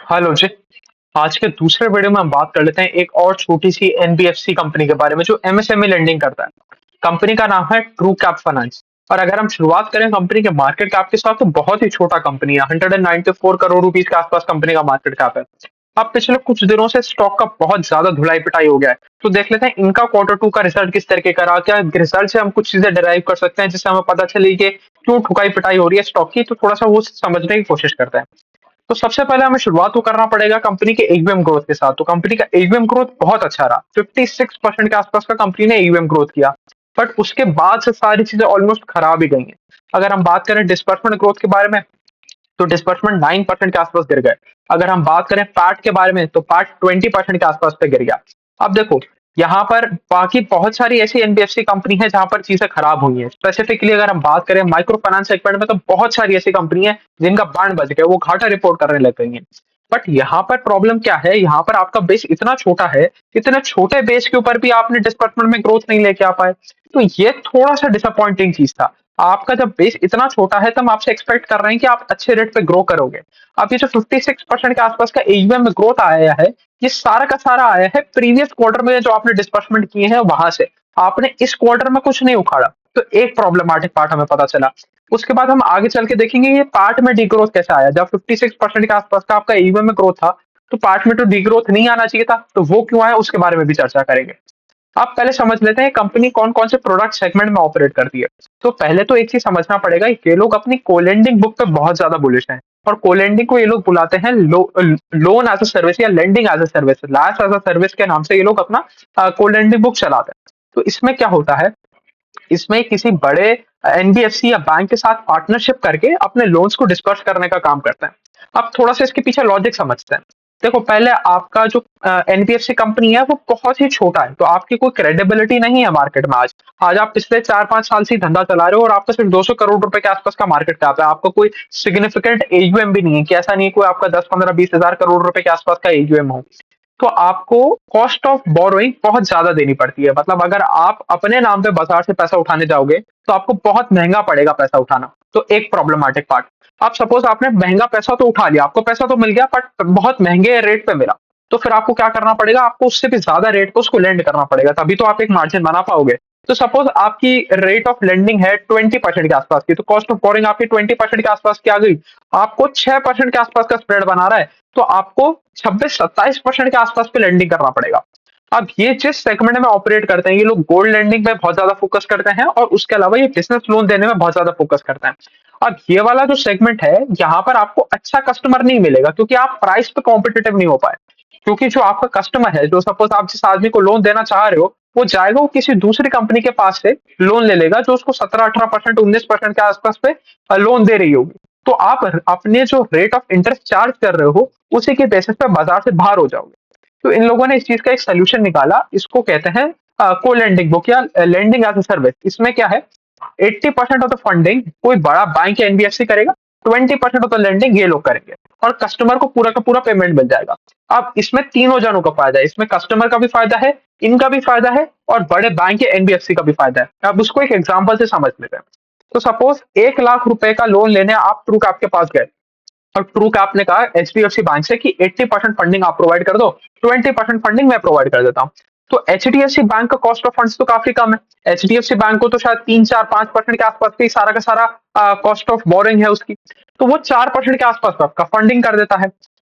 Hello जी। आज के दूसरे वीडियो में हम बात कर लेते हैं एक और छोटी सी एनबीएफसी कंपनी के बारे में जो एमएसएमई लेंडिंग करता है। कंपनी का नाम है ट्रू कैप फाइनेंस। और अगर हम शुरुआत करें कंपनी के मार्केट कैप के साथ तो बहुत ही छोटा कंपनी है, 194 करोड़ रुपीस के आसपास कंपनी का मार्केट कैप है। अब पिछले कुछ दिनों से स्टॉक का बहुत ज्यादा धुलाई पिटाई हो गया है, तो देख लेते हैं इनका क्वार्टर टू का रिजल्ट किस तरीके का रहा। क्या रिजल्ट से हम कुछ चीजें डिराइव कर सकते हैं जिससे हमें पता चले कि क्यों ठुकाई पिटाई हो रही है स्टॉक की, तो थोड़ा सा वो समझने की कोशिश करते हैं। तो सबसे पहले हमें शुरुआत तो करना पड़ेगा कंपनी के एयूएम ग्रोथ के साथ। तो कंपनी का एयूएम ग्रोथ बहुत अच्छा रहा, 56% के आसपास का कंपनी ने एयूएम ग्रोथ किया। बट उसके बाद से सारी चीजें ऑलमोस्ट खराब ही गई हैं। अगर हम बात करें डिस्बर्समेंट ग्रोथ के बारे में, तो डिस्बर्समेंट 9% के आसपास गिर गए। अगर हम बात करें पैट के बारे में, तो पैट 20% के आसपास पे गिर गया। अब देखो, यहाँ पर बाकी बहुत सारी ऐसी एनबीएफसी कंपनी है जहां पर चीजें खराब हुई हैं। स्पेसिफिकली अगर हम बात करें माइक्रो फाइनेंस सेगमेंट में, तो बहुत सारी ऐसी कंपनी है जिनका बांड बच गया, वो घाटा रिपोर्ट करने लग गई है। बट यहाँ पर प्रॉब्लम क्या है, यहाँ पर आपका बेस इतना छोटा है, इतने छोटे बेस के ऊपर भी आपने डिस्बर्समेंट में ग्रोथ नहीं लेके आ पाए। तो ये थोड़ा सा डिसअपॉइंटिंग चीज था। आपका जब बेस इतना छोटा है, तो हम आपसे एक्सपेक्ट कर रहे हैं कि आप अच्छे रेट पे ग्रो करोगे। अब ये जो 56% के आसपास का एयूएम में ग्रोथ आया है, ये सारा का सारा आया है प्रीवियस क्वार्टर में जो आपने डिस्बर्समेंट किए हैं वहां से। आपने इस क्वार्टर में कुछ नहीं उखाड़ा, तो एक प्रॉब्लमैटिक पार्ट हमें पता चला। उसके बाद हम आगे चल के देखेंगे ये पार्ट में डीग्रोथ कैसे आया। जब 56% के आसपास का आपका एयूएम में ग्रोथ था, तो पार्ट में तो डीग्रोथ नहीं आना चाहिए था, तो वो क्यों आया उसके बारे में भी चर्चा करेंगे। आप पहले समझ लेते हैं कंपनी कौन कौन से प्रोडक्ट सेगमेंट में ऑपरेट करती है। तो पहले तो एक चीज समझना पड़ेगा, ये लोग अपनी कोलेंडिंग बुक पे बहुत ज्यादा बुलिश हैं। और कोलेंडिंग को ये लोग बुलाते हैं लोन एज अ सर्विस या lending as a service, LaaS as a service के नाम से ये लोग अपना कोलेंडिंग बुक चलाते हैं। तो इसमें क्या होता है, इसमें किसी बड़े एनबीएफसी या बैंक के साथ पार्टनरशिप करके अपने लोन्स को डिस्पर्स करने का काम करते हैं। अब थोड़ा सा इसके पीछे लॉजिक समझते हैं। देखो, पहले आपका जो एनबीएफसी कंपनी है वो बहुत ही छोटा है, तो आपकी कोई क्रेडिबिलिटी नहीं है मार्केट में। आज आज आप पिछले 4-5 साल से ही धंधा चला रहे हो और आपका सिर्फ 200 करोड़ रुपए के आसपास का मार्केट कैप है। आपका कोई सिग्निफिकेंट एयूएम भी नहीं है, कि ऐसा नहीं है कोई आपका 10-15-20 हजार करोड़ रुपए के आसपास का एयूएम हो। तो आपको कॉस्ट ऑफ बोरोइंग बहुत ज्यादा देनी पड़ती है। मतलब अगर आप अपने नाम पे बाजार से पैसा उठाने जाओगे, तो आपको बहुत महंगा पड़ेगा पैसा उठाना। तो एक प्रॉब्लमैटिक पार्ट। आप सपोज आपने महंगा पैसा तो उठा लिया, आपको पैसा तो मिल गया, बट बहुत महंगे रेट पे मिला। तो फिर आपको क्या करना पड़ेगा, आपको उससे भी ज्यादा रेट पे उसको लेंड करना पड़ेगा, तभी तो आप एक मार्जिन बना पाओगे। तो सपोज आपकी रेट ऑफ लेंडिंग है 20% के आसपास की, तो कॉस्ट ऑफ बोरिंग आपकी 20% के आसपास की आ गई। आपको 6% के आसपास का स्प्रेड बना रहा है, तो आपको 26-27% के आसपास पे लेंडिंग करना पड़ेगा। अब ये जिस सेगमेंट में ऑपरेट करते हैं, ये लोग गोल्ड लेंडिंग में बहुत ज्यादा फोकस करते हैं और उसके अलावा ये बिजनेस लोन देने में बहुत ज्यादा फोकस करते हैं। अब ये वाला जो सेगमेंट है, यहाँ पर आपको अच्छा कस्टमर नहीं मिलेगा, क्योंकि आप प्राइस पे कॉम्पिटिटिव नहीं हो पाए। क्योंकि जो आपका कस्टमर है, जो सपोज आप जिस आदमी को लोन देना चाह रहे हो, वो जाएगा, वो किसी दूसरी कंपनी के पास से लोन ले लेगा जो उसको 17-18%, 19% के आसपास पे लोन दे रही होगी। तो आप अपने जो रेट ऑफ इंटरेस्ट चार्ज कर रहे हो, उसी के बेसिस पे बाजार से बाहर हो जाओगे। तो इन लोगों ने इस चीज का एक सोल्यूशन निकाला, इसको कहते हैं को लेंडिंग बुक या लेंडिंग एज अ सर्विस। इसमें क्या है, 80% ऑफ द फंडिंग कोई बड़ा बैंक या एनबीएफसी करेगा, 20% ऑफ द लेंडिंग ये लोग करेंगे, और कस्टमर को पूरा का पूरा पेमेंट मिल जाएगा। अब इसमें तीनों जनों का फायदा है, इसमें कस्टमर का भी फायदा है, इनका भी फायदा है, और बड़े बैंक या एनबीएफसी का भी फायदा है। अब उसको एक एग्जाम्पल से समझ लेते हैं। तो सपोज 1 लाख रुपए का लोन लेने आप ट्रू कैप के पास गए, और ट्रू कैप ने कहा एचडीएफसी बैंक से कि 80% फंडिंग आप प्रोवाइड कर दो, 20% फंडिंग मैं प्रोवाइड कर देता हूँ। तो एचडीएफसी बैंक का कॉस्ट ऑफ फंड्स तो काफी कम है। एचडीएफसी बैंक को तो शायद 3-4-5% के आसपास का ही सारा का सारा कॉस्ट ऑफ बोरिंग है उसकी। तो वो 4% के आसपास आपका फंडिंग कर देता है।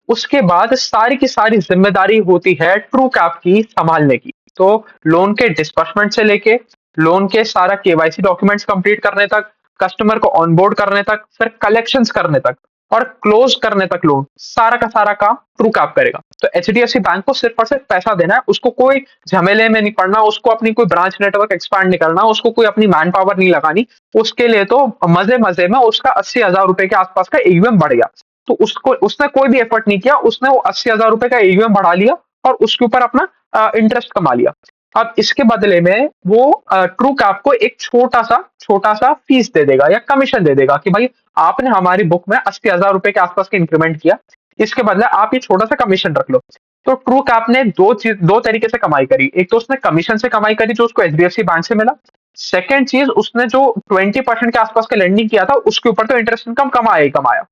उसके बाद सारी की सारी जिम्मेदारी होती है ट्रू कैप की संभालने की। तो लोन के डिस्बर्समेंट से लेके लोन के सारा केवाईसी डॉक्यूमेंट्स कंप्लीट करने तक, कस्टमर को ऑनबोर्ड करने तक, फिर कलेक्शंस करने तक और क्लोज करने तक, लोन सारा का सारा काम ट्रू कैप करेगा। तो एचडीएफसी बैंक को सिर्फ और सिर्फ पैसा देना है, उसको कोई झमेले में नहीं पड़ना, उसको अपनी कोई ब्रांच नेटवर्क एक्सपांड नहीं करना, उसको कोई अपनी मैन पावर नहीं लगानी। उसके लिए तो मजे मजे में उसका 80,000 रुपए के आसपास का एयूएम बढ़ गया। तो उसको उसने कोई भी एफर्ट नहीं किया, उसने वो 80,000 रुपए का एयूएम बढ़ा लिया और उसके ऊपर अपना इंटरेस्ट कमा लिया। अब इसके बदले में वो ट्रू कैप को एक छोटा सा फीस दे देगा या कमीशन दे देगा कि भाई आपने हमारी बुक में 80,000 रुपए के आसपास के इंक्रीमेंट किया, इसके बदले आप ये छोटा सा कमीशन रख लो। तो ट्रू कैप ने दो तरीके से कमाई करी। एक तो उसने कमीशन से कमाई करी जो उसको एचडीएफसी बैंक से मिला। सेकेंड चीज, उसने जो 20% के आसपास का लेंडिंग किया था उसके ऊपर तो इंटरेस्ट इनकम कमाया ही कमाया।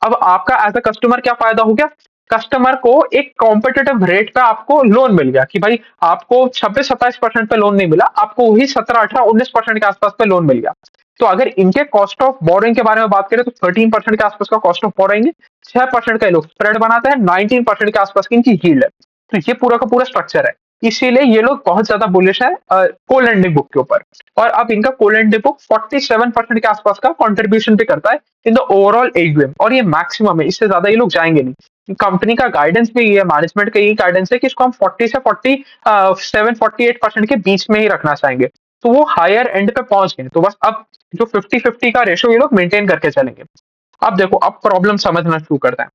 अब आपका एज अ कस्टमर क्या फायदा हो गया, कस्टमर को एक कॉम्पिटिटिव रेट पे आपको लोन मिल गया कि भाई आपको 26-27% पे लोन नहीं मिला, आपको वही 17-18-19% के आसपास पे लोन मिल गया। तो अगर इनके कॉस्ट ऑफ बोरोइंग के बारे में बात करें तो 13% के आसपास का कॉस्ट ऑफ बोरोइंग है, 6% का ये लोग स्प्रेड बनाते हैं, 19% के आसपास की इनकी यील्ड है। तो ये पूरा का पूरा स्ट्रक्चर है। इसीलिए ये लोग बहुत ज्यादा बुलिश है को लेंडिंग बुक के ऊपर। और अब इनका को लेंडिंग बुक 47% के आसपास का कंट्रीब्यूशन भी करता है इन द ओवरऑल एयूएम, और ये मैक्सिमम है, इससे ज्यादा ये लोग जाएंगे नहीं। कंपनी का गाइडेंस भी ये, मैनेजमेंट का यही गाइडेंस है कि इसको हम 40 से 47-48% के बीच में ही रखना चाहेंगे। तो वो हायर एंड पे पहुंच गए, तो बस अब जो 50-50 का रेशो ये लोग मेंटेन करके चलेंगे। अब देखो, अब प्रॉब्लम समझना शुरू करते हैं।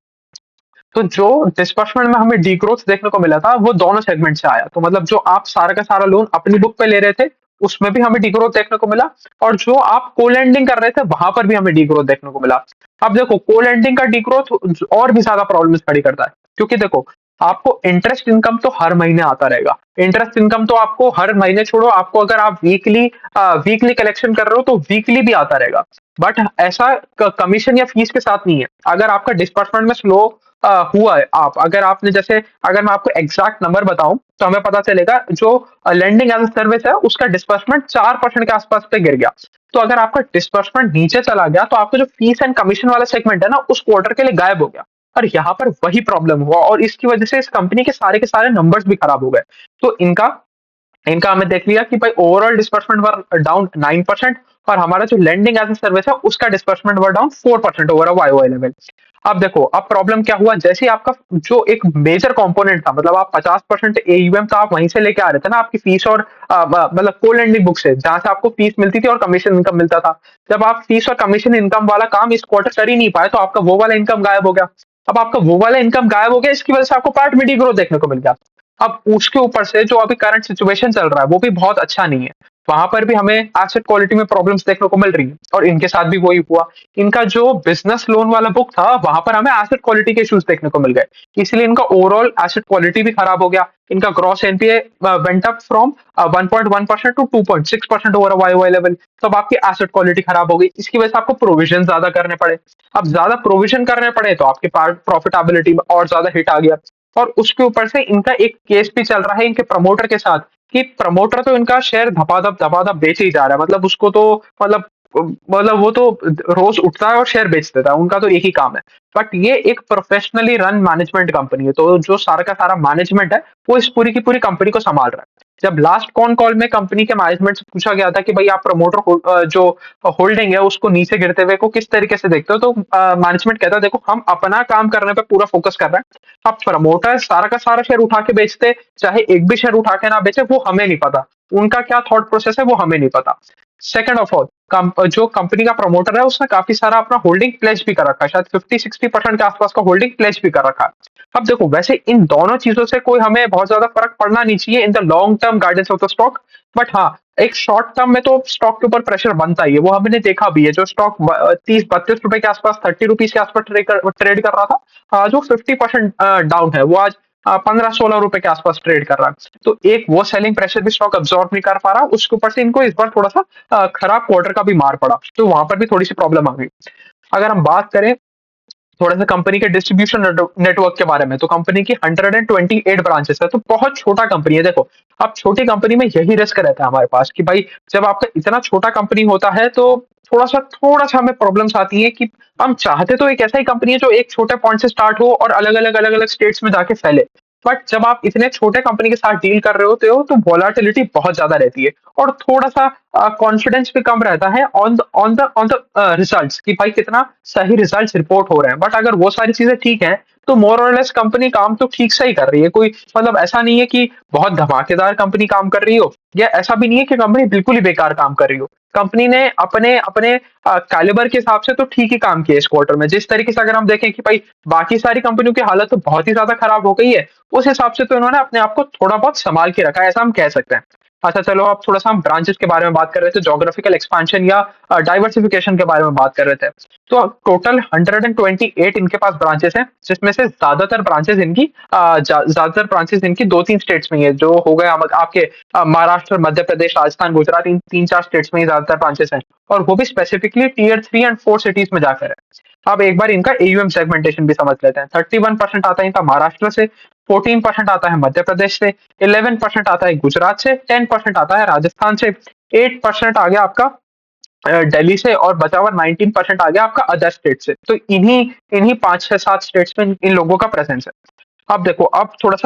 तो जो डिस्बर्समेंट में हमें डीग्रोथ देखने को मिला था वो दोनों सेगमेंट से आया। तो मतलब जो आप सारा का सारा लोन अपनी बुक पे ले रहे थे उसमें भी हमें डीग्रोथ देखने को मिला, और जो आप को लेंडिंग कर रहे थे वहां पर भी हमें डीग्रोथ देखने को मिला। अब देखो, को लेंडिंग का डीग्रोथ और भी ज्यादा प्रॉब्लम्स खड़ी करता है, क्योंकि देखो आपको इंटरेस्ट इनकम तो हर महीने आता रहेगा। इंटरेस्ट इनकम तो आपको हर महीने छोड़ो, आपको अगर आप वीकली वीकली कलेक्शन कर रहे हो तो वीकली भी आता रहेगा। बट ऐसा कमीशन या फीस के साथ नहीं है। अगर आपका डिस्बर्समेंट में स्लो हुआ है, आप अगर आपने जैसे, अगर मैं आपको एग्जैक्ट नंबर बताऊं तो हमें पता चलेगा जो लेंडिंग एज अ सर्विस है उसका डिस्बर्समेंट 4% के आसपास पे गिर गया। तो अगर आपका डिस्बर्समेंट नीचे चला गया तो आपका जो फीस एंड कमीशन वाला सेगमेंट है ना, उस क्वार्टर के लिए गायब हो गया। और यहाँ पर वही प्रॉब्लम हुआ, और इसकी वजह से इस कंपनी के सारे नंबर्स भी खराब हो गए। तो इनका इनका हमें देख लिया कि भाई ओवरऑल डिस्बर्समेंट वर डाउन 9%, और हमारा जो लेंडिंग एज अ सर्विस है उसका disbursement were down 4% over uh YOY level. अब देखो, अब प्रॉब्लम क्या हुआ, जैसे ही आपका जो एक मेजर कंपोनेंट था, मतलब आप 50% एयूएम का आप वहीं से लेके आ रहे थे ना, आपकी फीस और मतलब को लेंडिंग बुक से, जहां से आपको फीस मिलती थी और कमीशन इनकम मिलता था। जब आप फीस और कमीशन इनकम वाला काम इस क्वार्टर कर ही नहीं पाए तो आपका वो वाला इनकम गायब हो गया। अब आपका वो वाला इनकम गायब हो गया, इसकी वजह से आपको पार्ट में ग्रोथ देखने को मिल गया। अब उसके ऊपर से जो अभी करंट सिचुएशन चल रहा है वो भी बहुत अच्छा नहीं है। वहां पर भी हमें एसेट क्वालिटी में प्रॉब्लम्स देखने को मिल रही है, और इनके साथ भी वही हुआ। इनका जो बिजनेस लोन वाला बुक था वहां पर हमें एसेट क्वालिटी के इश्यूज देखने को मिल गए, इसलिए इनका ओवरऑल एसेट क्वालिटी भी खराब हो गया। इनका gross NPA went up from 1.1% to 2.6% over YOY level. तो अब आपकी एसेट क्वालिटी खराब हो गई, इसकी वजह से आपको प्रोविजन ज्यादा करने पड़े। अब ज्यादा प्रोविजन करने पड़े तो आपके प्रॉफिटेबिलिटी में और ज्यादा हिट आ गया। और उसके ऊपर से इनका एक केस भी चल रहा है इनके प्रमोटर के साथ, कि प्रमोटर तो इनका शेयर धपाधप बेच ही जा रहा है। मतलब उसको तो मतलब मतलब वो तो रोज उठता है और शेयर बेच देता है, उनका तो एक ही काम है। बट ये एक प्रोफेशनली रन मैनेजमेंट कंपनी है, तो जो सारा का सारा मैनेजमेंट है वो इस पूरी की पूरी कंपनी को संभाल रहा है। जब लास्ट कॉन कॉल में कंपनी के मैनेजमेंट से पूछा गया था कि भाई आप प्रमोटर जो होल्डिंग है उसको नीचे गिरते हुए को किस तरीके से देखते हो, तो मैनेजमेंट कहता है देखो हम अपना काम करने पे पूरा फोकस कर रहे हैं। अब प्रमोटर सारा का सारा शेयर उठा के बेचते, चाहे एक भी शेयर उठा के ना बेचे, वो हमें नहीं पता। उनका क्या थॉट प्रोसेस है वो हमें नहीं पता। सेकंड ऑफ ऑल, जो कंपनी का प्रमोटर है उसने काफी सारा अपना होल्डिंग प्लेज भी कर रखा है, शायद 50-60% के आसपास का होल्डिंग प्लेज भी कर रखा है। अब देखो, वैसे इन दोनों चीजों से कोई हमें बहुत ज्यादा फर्क पड़ना नहीं चाहिए in the long term guidance of the stock. But हाँ, एक शॉर्ट टर्म में तो स्टॉक के ऊपर प्रेशर बनता ही है, वो हमने देखा भी है। जो स्टॉक 30-32 रुपए के आसपास, 30 रुपीज के आसपास ट्रेड कर रहा था, आज वो 50% डाउन है, वो आज 15-16 रुपए के आसपास ट्रेड कर रहा है। तो एक वो सेलिंग प्रेशर भी स्टॉक अब्सॉर्ब नहीं कर पा रहा, उसके ऊपर से इनको इस बार थोड़ा सा खराब क्वार्टर का भी मार पड़ा, तो वहां पर भी थोड़ी सी प्रॉब्लम आ गई। अगर हम बात करें थोड़ा सा कंपनी के डिस्ट्रीब्यूशन नेटवर्क के बारे में, तो कंपनी की 128 ब्रांचेस है, तो बहुत छोटा कंपनी है। देखो, अब छोटी कंपनी में यही रिस्क रहता है हमारे पास कि भाई जब आपका इतना छोटा कंपनी होता है तो थोड़ा सा हमें प्रॉब्लम्स आती है कि हम चाहते तो एक ऐसा ही कंपनी है जो एक छोटे पॉइंट से स्टार्ट हो और अलग अलग स्टेट्स में जाके फैले। बट जब आप इतने छोटे कंपनी के साथ डील कर रहे होते हो तो वॉलाटिलिटी बहुत ज्यादा रहती है, और थोड़ा सा कॉन्फिडेंस भी कम रहता है ऑन द रिजल्ट्स, कि भाई कितना सही रिजल्ट्स रिपोर्ट हो रहे हैं। बट अगर वो सारी चीजें ठीक है तो मोर और लेस कंपनी काम तो ठीक से ही कर रही है। कोई मतलब ऐसा नहीं है कि बहुत धमाकेदार कंपनी काम कर रही हो, या ऐसा भी नहीं है कि कंपनी बिल्कुल ही बेकार काम कर रही हो। कंपनी ने अपने अपने कैलिबर के हिसाब से तो ठीक ही काम किया इस क्वार्टर में। जिस तरीके से अगर हम देखें कि भाई बाकी सारी कंपनियों की हालत तो बहुत ही ज्यादा खराब हो गई है, उस हिसाब से तो इन्होंने अपने आप को थोड़ा बहुत संभाल के रखा है, ऐसा हम कह सकते हैं। अच्छा चलो, अब थोड़ा सा हम ब्रांचेस के बारे में बात कर रहे थे, जोग्राफिकल एक्सपांशन या डाइवर्सिफिकेशन के बारे में बात कर रहे थे। तो टोटल 128 इनके पास ब्रांचेस हैं, जिसमें से ज्यादातर ब्रांचेस इनकी 2-3 स्टेट्स में ही है, जो हो गए आपके महाराष्ट्र, मध्य प्रदेश, राजस्थान, गुजरात, इन 3-4 स्टेट्स में ही ज्यादातर ब्रांचेस हैं। और वो भी स्पेसिफिकली टीयर 3 एंड 4 सिटीज में जाकर है। अब एक बार इनका एयूएम सेगमेंटेशन भी समझ लेते हैं। 31% आता है इनका महाराष्ट्र से, 14% आता है मध्य प्रदेश से, 11% आता है गुजरात से, 10% आता है राजस्थान से, 8% आ गया आपका दिल्ली से, और बचा हुआ 19% आ गया आपका अदर स्टेट से। तो इन्हीं इन्हीं 5 6 7 स्टेट्स में इन लोगों का प्रेजेंस है। अब देखो, अब थोड़ा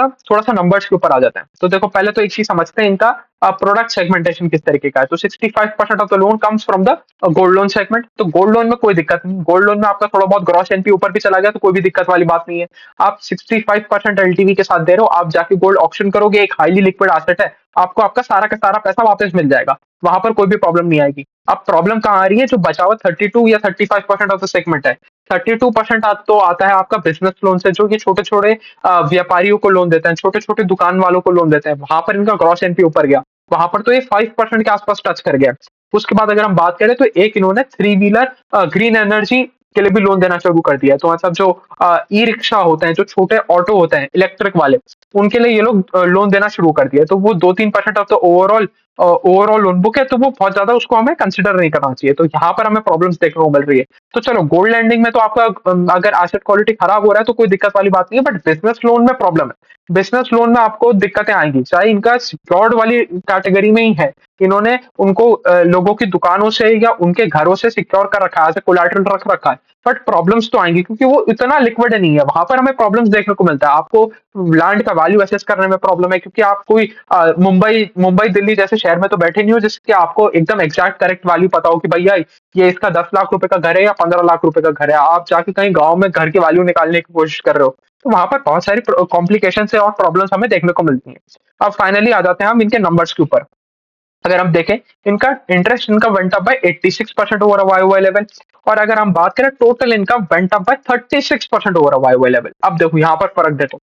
सा नंबर्स के ऊपर आ जाते हैं। तो देखो, पहले तो एक चीज समझते हैं इनका प्रोडक्ट सेगमेंटेशन किस तरीके का है। तो 65% of the loan comes from the gold loan segment. तो गोल्ड लोन में कोई दिक्कत नहीं, गोल्ड लोन में आपका थोड़ा बहुत ग्रॉस एनपी ऊपर भी चला गया तो कोई भी दिक्कत वाली बात नहीं है। आप 65% एलटीवी के साथ दे रहे हो, आप जाके गोल्ड ऑक्शन करोगे, एक हाईली लिक्विड एसेट है, आपको आपका सारा का सारा पैसा वापस मिल जाएगा, वहां पर कोई भी प्रॉब्लम नहीं आएगी। अब प्रॉब्लम कहाँ आ रही है, जो बचा हुआ 32 या 35% ऑफ द सेगमेंट है। 32% तो आता है आपका बिजनेस लोन से, जो कि छोटे छोटे व्यापारियों को लोन देते हैं, छोटे छोटे दुकान वालों को लोन देते हैं, वहां पर इनका ग्रॉस एनपी ऊपर गया, वहां पर तो ये 5% के आसपास टच कर गया। उसके बाद अगर हम बात करें तो एक इन्होंने थ्री व्हीलर ग्रीन एनर्जी के लिए भी लोन देना शुरू कर दिया है। तो मतलब जो ई रिक्शा होते हैं, जो छोटे ऑटो होते हैं इलेक्ट्रिक वाले, उनके लिए ये लोग लोन देना शुरू कर दिया है। तो वो 2-3% of the overall loan book है, तो वो बहुत ज्यादा उसको हमें कंसिडर नहीं करना चाहिए। तो यहाँ पर हमें प्रॉब्लम्स देखने को मिल रही है। तो चलो, गोल्ड लैंडिंग में तो आपका अगर एसेट क्वालिटी खराब हो रहा है तो कोई दिक्कत वाली बात नहीं है, बट बिजनेस लोन में प्रॉब्लम है। बिजनेस लोन में आपको दिक्कतें आएंगी, चाहे इनका सिक्योर्ड वाली कैटेगरी में ही है, इन्होंने उनको लोगों की दुकानों से या उनके घरों से सिक्योर कर रखा है, कोलैटरल रख रखा है, बट प्रॉब्लम्स तो आएंगी क्योंकि वो इतना लिक्विड नहीं है। वहां पर हमें प्रॉब्लम्स देखने को मिलता है। आपको लैंड का वैल्यू एसेस करने में प्रॉब्लम है, क्योंकि आप कोई मुंबई मुंबई दिल्ली जैसे शहर में तो बैठे नहीं हो जिसके आपको एकदम एग्जैक्ट करेक्ट वैल्यू पता हो कि भैया ये इसका 10 लाख रुपए का घर है या 15 लाख रुपए का घर है। आप जाके कहीं गांव में घर की वैल्यू निकालने की कोशिश कर रहे हो, तो वहां पर बहुत सारी कॉम्प्लिकेशन और प्रॉब्लम्स हमें देखने को मिलती हैं। अब फाइनली आ जाते हैं हम इनके नंबर्स के ऊपर। अगर हम देखें, इनका interest income went up by 86% over Y level, और अगर हम बात करें total income went up by 36% over Y level. अब देखो यहाँ पर फर्क देखो,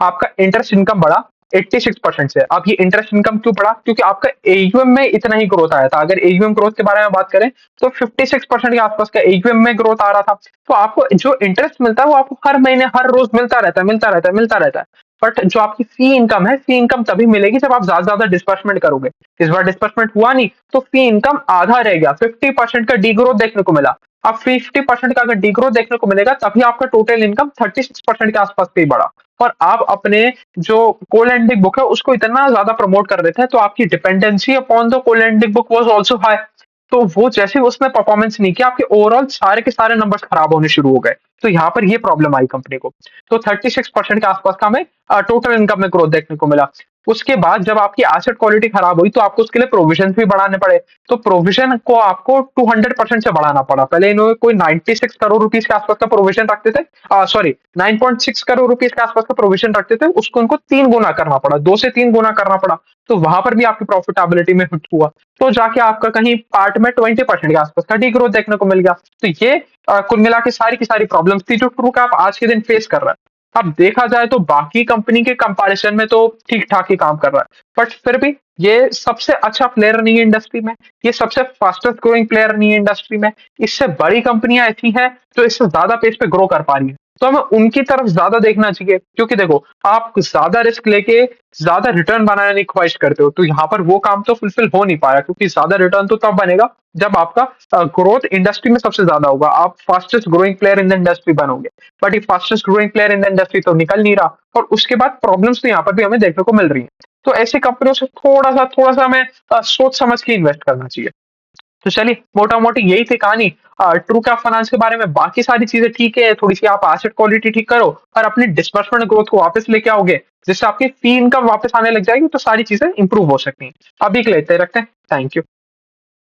आपका इंटरेस्ट इनकम बढ़ा 86% से। अब ये इंटरेस्ट इनकम क्यों बढ़ा, क्योंकि आपका एयूएम में इतना ही ग्रोथ आया था। अगर एयूएम ग्रोथ के बारे में बात करें तो 56% के आसपास का एयूएम में ग्रोथ आ रहा था। तो आपको जो इंटरेस्ट मिलता है वो आपको हर महीने हर रोज मिलता रहता है, मिलता रहता है, मिलता रहता है। बट जो आपकी फी इनकम है, फी इनकम तभी मिलेगी जब आप ज्यादा ज्यादा डिस्बर्समेंट करोगे। इस बार डिस्बर्समेंट हुआ नहीं तो फी इनकम आधा रह गया, 50% का डी ग्रोथ देखने को मिला। अब 50% का अगर डी ग्रोथ देखने को मिलेगा तभी आपका टोटल इनकम 36% के आसपास पे ही बढ़ा। और आप अपने जो कोलैंडिक बुक है उसको इतना ज्यादा प्रमोट कर रहे थे, तो आपकी dependency upon the colending book was also high. तो वो जैसे उसने परफॉर्मेंस नहीं किया, आपके ओवरऑल सारे के सारे नंबर्स खराब होने शुरू हो गए। तो यहाँ पर ये प्रॉब्लम आई कंपनी को। तो 36% के आसपास का हमें टोटल इनकम में ग्रोथ देखने को मिला। उसके बाद जब आपकी एसेट क्वालिटी खराब हुई तो आपको उसके लिए प्रोविजन भी बढ़ाने पड़े। तो प्रोविजन को आपको 200% से बढ़ाना पड़ा। पहले इन्होंने कोई 96 करोड़ रुपीस के आसपास का प्रोविजन रखते थे, सॉरी 9.6 करोड़ रुपीस के आसपास का प्रोविजन रखते थे, उसको उनको 3 गुना करना पड़ा, 2 से 3 गुना करना पड़ा। तो वहां पर भी आपकी प्रॉफिटेबिलिटी में हिट हुआ। तो जाके आपका कहीं पार्ट में 20% के आसपास का डी ग्रोथ देखने को मिल गया। तो ये कुल मिला के सारी की सारी प्रॉब्लम्स थी जो ट्रू आप आज के दिन फेस कर रहा है। अब देखा जाए तो बाकी कंपनी के कंपैरिजन में तो ठीक ठाक ही काम कर रहा है, बट फिर भी ये सबसे अच्छा प्लेयर नहीं है इंडस्ट्री में, ये सबसे फास्टेस्ट ग्रोइंग प्लेयर नहीं है इंडस्ट्री में। इससे बड़ी कंपनियां ऐसी हैं जो इससे ज्यादा पेस पे ग्रो कर पा रही है, तो हमें उनकी तरफ ज्यादा देखना चाहिए। क्योंकि देखो, आप ज्यादा रिस्क लेके ज्यादा रिटर्न बनाने की ख्वाहिश करते हो, तो यहाँ पर वो काम तो फुलफिल हो नहीं पाया, क्योंकि ज्यादा रिटर्न तो तब बनेगा जब आपका ग्रोथ इंडस्ट्री में सबसे ज्यादा होगा, आप fastest growing player in the industry बनोगे। बट ये fastest growing player in the industry तो निकल नहीं रहा, और उसके बाद प्रॉब्लम्स तो यहाँ पर भी हमें देखने को मिल रही है। तो ऐसी कंपनियों से थोड़ा सा हमें सोच समझ के इन्वेस्ट करना चाहिए। तो चलिए, मोटा मोटी यही थी कहानी ट्रू कैप फाइनेंस के बारे में। बाकी सारी चीजें ठीक है, थोड़ी सी आप एसेट क्वालिटी ठीक करो और अपनी डिस्बर्समेंट ग्रोथ को वापस लेके आओगे, जिससे आपकी फी इनकम वापस आने लग जाएगी, तो सारी चीजें इंप्रूव हो सकती हैं। अभी के लिए इतना ही रखते हैं। Thank you.